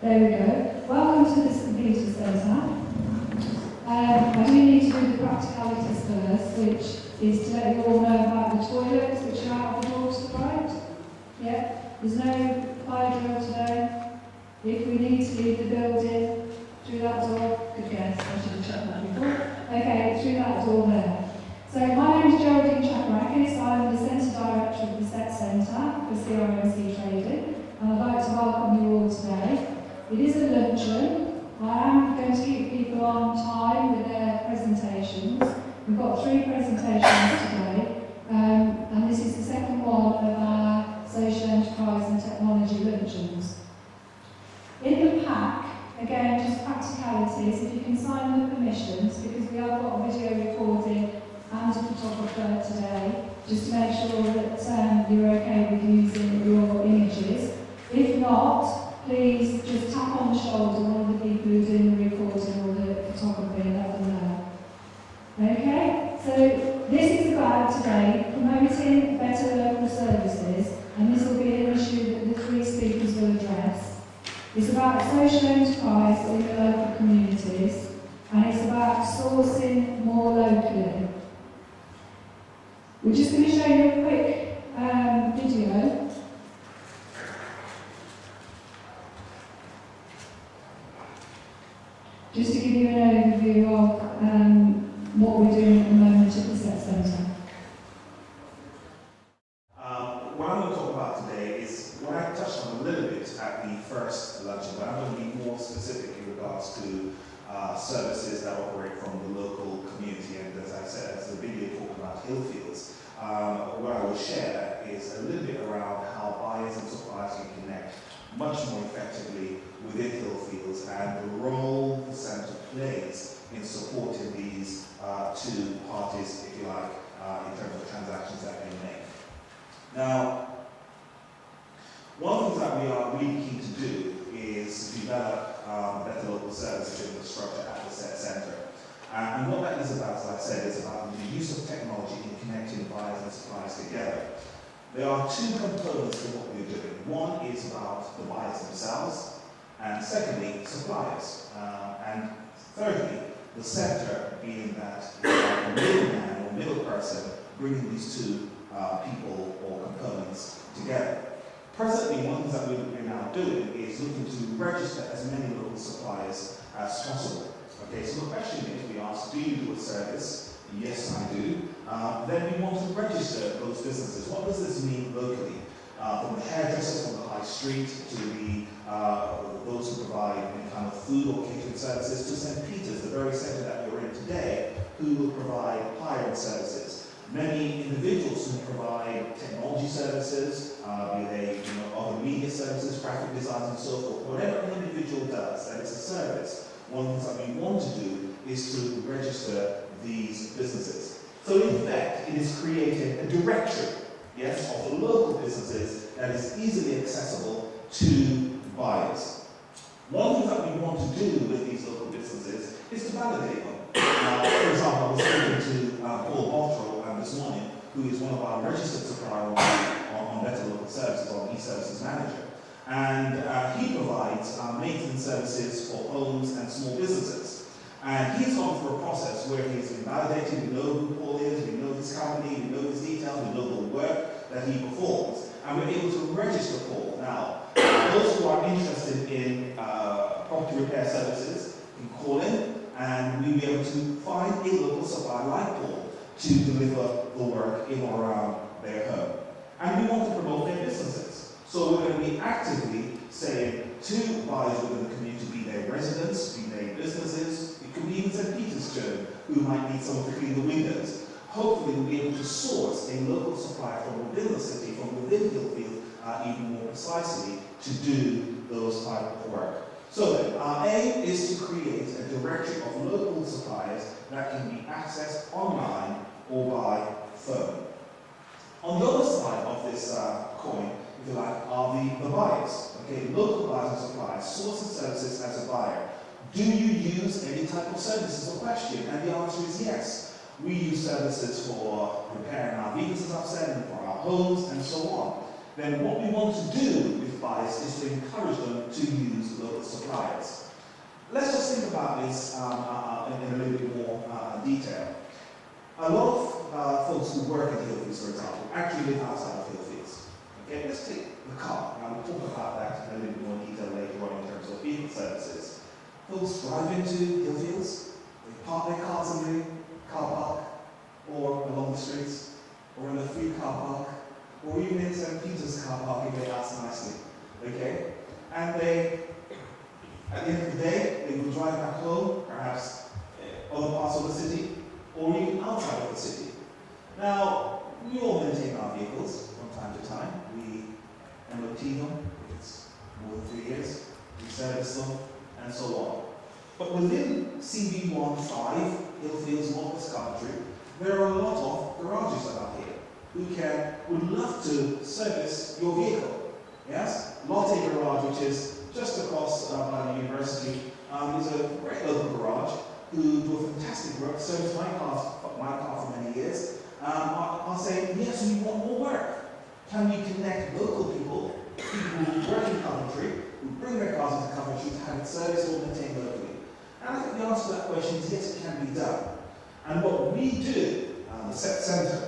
There we go. Welcome to this computer centre. I do need to do the practicalities first, which is to let you all know about the toilets, which are out of the door to the right. Yeah? There's no fire drill today. If we need to leave the building through that door, good guess, I should have checked that before. Okay, through that door there. So my name is Geraldine Chaparakis. I'm the Centre Director of the SET Centre for CRMC Trading, and I'd like to welcome you all today. It is a luncheon. I am going to keep people on time with their presentations. We've got 3 presentations today, and this is the second one of our social enterprise and technology luncheons. In the pack, again, just practicalities, if you can sign the permissions, because we have got a video recording and a photographer today, just to make sure that you're okay with using your images. If not, please just tap on the shoulder one of the people who are doing the recording or the photography and let them know. Okay, so this is about today promoting better local services, and this will be an issue that the 3 speakers will address. It's about social enterprise in the local communities, and it's about sourcing more locally. We're just going to show you a quick video. Just to give you an overview of what we're doing at the moment at the SET Centre. What I'm going to talk about today is what I touched on a little bit at the first luncheon, but I'm going to be more specific in regards to services that operate from the local community. And as I said, as the video talked about Hillfields, what I will share is a little bit around how buyers and suppliers can connect much more effectively within Hillfields and the role the centre plays in supporting these 2 parties, if you like, in terms of transactions that they make. Now, one of the things that we are really keen to do is develop better local services infrastructure at the SET Centre. And what that is about, as I said, is about the use of technology in connecting buyers and suppliers together. There are 2 components to what we're doing. One is about the buyers themselves, and secondly, suppliers. And thirdly, the centre being that a middleman or middle person bringing these 2 people or components together. Presently, one thing that we're now doing is looking to register as many local suppliers as possible. Okay, so the question is, we ask, do you do a service? Yes, I do. Then we want to register those businesses. What does this mean locally? From the hairdressers on the high street to the those who provide any kind of food or catering services to St. Peter's, the very centre that we're in today, who will provide hiring services. Many individuals who provide technology services, be they other media services, graphic designs and so forth. Whatever an individual does, that is a service, one of the things that we want to do is to register these businesses. So in fact, it is creating a directory, yes, of the local businesses that is easily accessible to buyers. One thing that we want to do with these local businesses is to validate them. For example, I was speaking to Paul Bothrow this morning, who is one of our registered suppliers on Better Local Services, on e-Services Manager. And he provides maintenance services for homes and small businesses. And he's gone through a process where he's been validated. We know who Paul is, we know his company, we know his details, we know the work that he performs. And we're able to register Paul. Now, those who are interested in property repair services can call in, and we'll be able to find a local supplier like Paul to deliver the work in or around their home. And we want to promote their businesses. So we're going to be actively saying to buyers within the community, be they residents, be they businesses, it could be even St. Peter's Church, who might need someone to clean the windows. Hopefully we'll be able to source a local supplier from within the city, from within Hillfield, even more precisely, to do those type of work. So then, our aim is to create a directory of local suppliers that can be accessed online or by phone. On the other side of this coin, if you like, are the buyers. Okay, local buyers and suppliers, sourcing services as a buyer. Do you use any type of services? A question, and the answer is yes. We use services for repairing our vehicles, as I've said, and for our homes, and so on. then what we want to do with buyers is to encourage them to use local suppliers. Let's just think about this in a little bit more detail. A lot of folks who work in Hillfields, for example, actually live outside of Hillfields. Okay, let's take the car. Now we'll talk about that in a little bit more detail later on in terms of vehicle services. Folks drive into Hillfields, they park their cars in the car park, or along the streets, or in a free car park, or even in St. Peter's car park if they ask nicely. Okay? And they, at the end of the day, they will drive back home, perhaps other parts of the city, or even outside of the city. Now, we all maintain our vehicles from time to time. We MOT them, if it's more than 3 years, we service them, and so on. But within CV15, Hillfields, Northwest Country, there are a lot of garages about here who would love to service your vehicle. Yes? Lotte Garage, which is just across by the university, is a great local garage who do a fantastic work, service my car for many years, are saying, yes, we want more work. Can we connect local people who work in Coventry, who bring their cars into Coventry to have it serviced or maintained locally? And I think the answer to that question is yes, it can be done. And what we do, the SET Centre,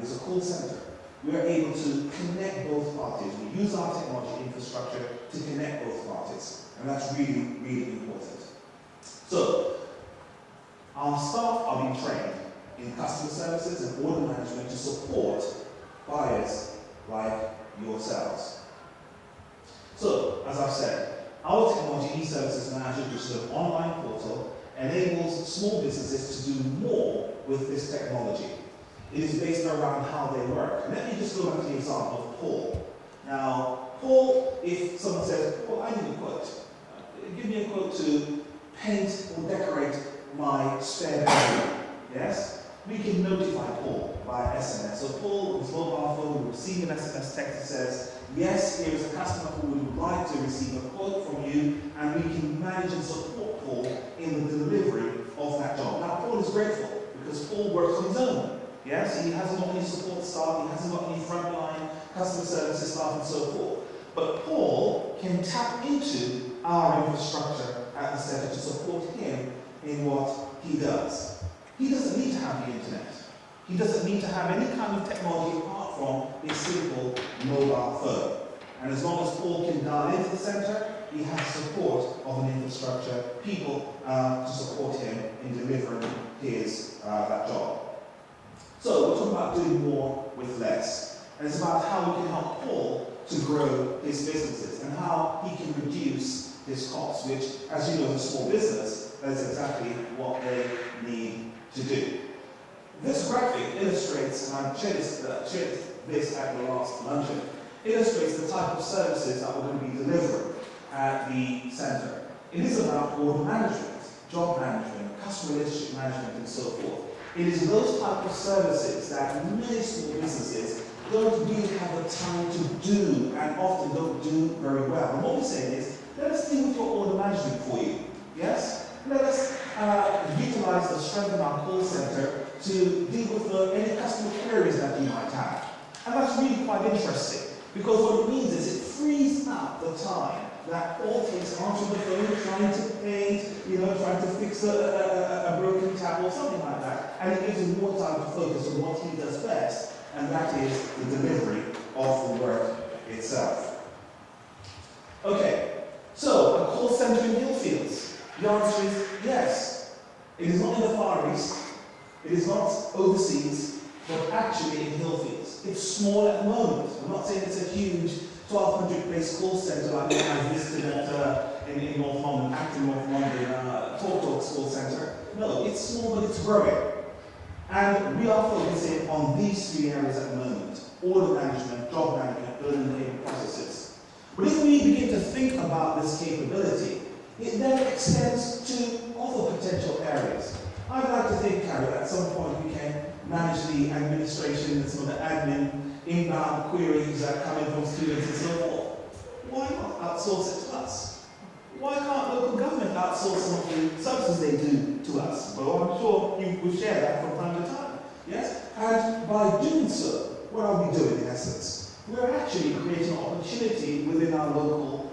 is a call centre. We are able to connect both parties. We use our technology infrastructure to connect both parties. And that's really, really important. So, our staff are being trained in customer services and order management to support buyers like yourselves. So, as I've said, our technology e-services manager, which is an online portal, enables small businesses to do more with this technology. It is based around how they work. Let me just go back to the example of Paul. Now, Paul, if someone says, "Well, I need a quote. Give me a quote to paint or decorate my spare bedroom." Yes? We can notify Paul by SMS. So Paul, with his mobile phone, will receive an SMS text that says, yes, here is a customer who would like to receive a quote from you, and we can manage and support Paul in the delivery of that job. Now, Paul is grateful because Paul works on his own. Yes, he hasn't got any support staff, he hasn't got any frontline customer services staff and so forth. But Paul can tap into our infrastructure at the centre to support him in what he does. He doesn't need to have the internet. He doesn't need to have any kind of technology apart from a simple mobile phone. And as long as Paul can dial into the centre, he has support of an infrastructure, people to support him in delivering his that job. So we're talking about doing more with less. And it's about how we can help Paul to grow his businesses and how he can reduce his costs, which, as you know, as a small business, that's exactly what they need to do. This graphic illustrates, and I shared this at the last luncheon, illustrates the type of services that we're going to be delivering at the centre. It is about order management, job management, customer relationship management, and so forth. It is those type of services that many small businesses don't really have the time to do and often don't do very well. And what we're saying is, let us deal with your order management for you. Yes? Let us utilize the strength of our call centre to deal with any customer queries that you might have. And that's really quite interesting, because what it means is it frees up the time that Paul takes answering the phone, trying to paint, trying to fix a broken tap or something like that. And it gives him more time to focus on what he does best, and that is the delivery of the work itself. Okay, so a call centre in Hillfields. The answer is yes. It is not in the Far East, it is not overseas, but actually in Hillfields. It's small at the moment. I'm not saying it's a huge 1,200-place call centre like the one I visited in North London, Acton, North London, Talk's call centre. No, it's small, but it's growing. And we are focusing on these three areas at the moment: order management, job management, building labor processes. But if we begin to think about this capability, it then extends to other potential areas. I'd like to think, Carrie, at some point we can manage the administration and some of the admin inbound queries that come in from students and so forth. Why not outsource it to us? Why can't local government outsource some of the services they do to us? Well, I'm sure you will share that from time to time. Yes? And by doing so, what are we doing in essence? we're actually creating an opportunity within our local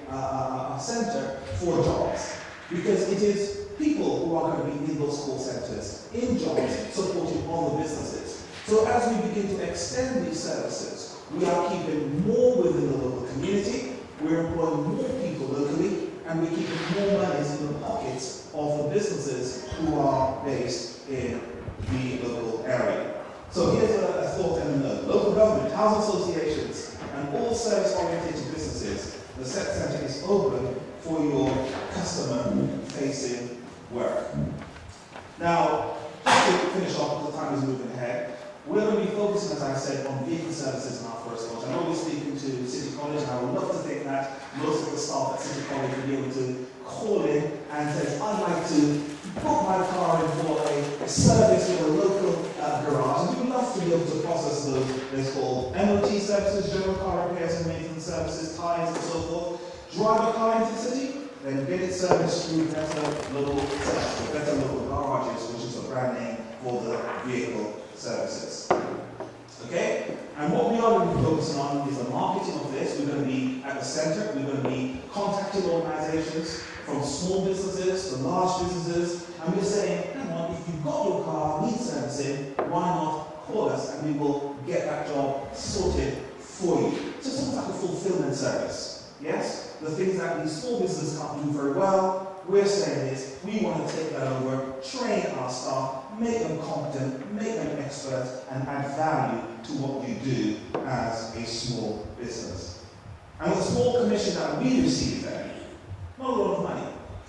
centre for jobs. Because it is people who are going to be in those call centres, in jobs, supporting all the businesses. So as we begin to extend these services, we are keeping more within the local community, we're employing more people locally, and we're keeping more monies in the pockets of the businesses who are based in the local area. So here's a thought and a note. Local government, housing associations, and all service-oriented businesses, the centre is open for your customer-facing work. Now, just to finish off, because the time is moving ahead, we're going to be focusing, as I said, on vehicle services in our first launch. I know we're speaking to City College, and I would love to think that most of the staff at City College will be able to call in and say, I'd like to book my car in for a service with a local garage, and we'd love to be able to process those. There's called MOT services, general car repairs and maintenance services, tyres and so forth. Drive a car into the city, then get it serviced through better local services, better local garages, which is a brand name for the vehicle services. Okay? And what we are going to be focusing on is the marketing of this. We're going to be at the centre, we're going to be contacting organisations from small businesses to large businesses, and we're saying, hang on, if you've got your car, needs servicing, why not call us and we will get that job sorted for you. So it's almost like a fulfillment service. Yes? The things that these small businesses can't do very well, we're saying is, we want to take that over, train our staff, make them competent, make them experts, and add value to what you do as a small business. And the small commission that we receive then, not a lot of money,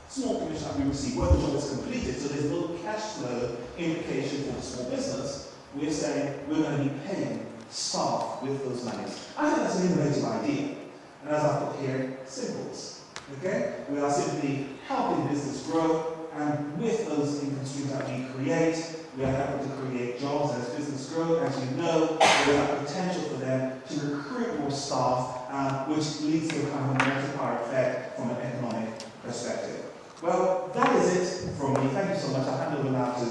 small commission that we receive when the job is completed, so there's no cash flow implication for the small business, we're saying we're going to be paying staff with those monies. I think that's an innovative idea. And as I put here, simples. Okay? We are simply helping business grow, and with those income streams that we create, we are able to create jobs as business grow. As you know, there is potential for them to recruit more staff, which leads to a kind of a multiplier effect from an economic perspective. Well, that is it from me. Thank you so much. I'll hand over now to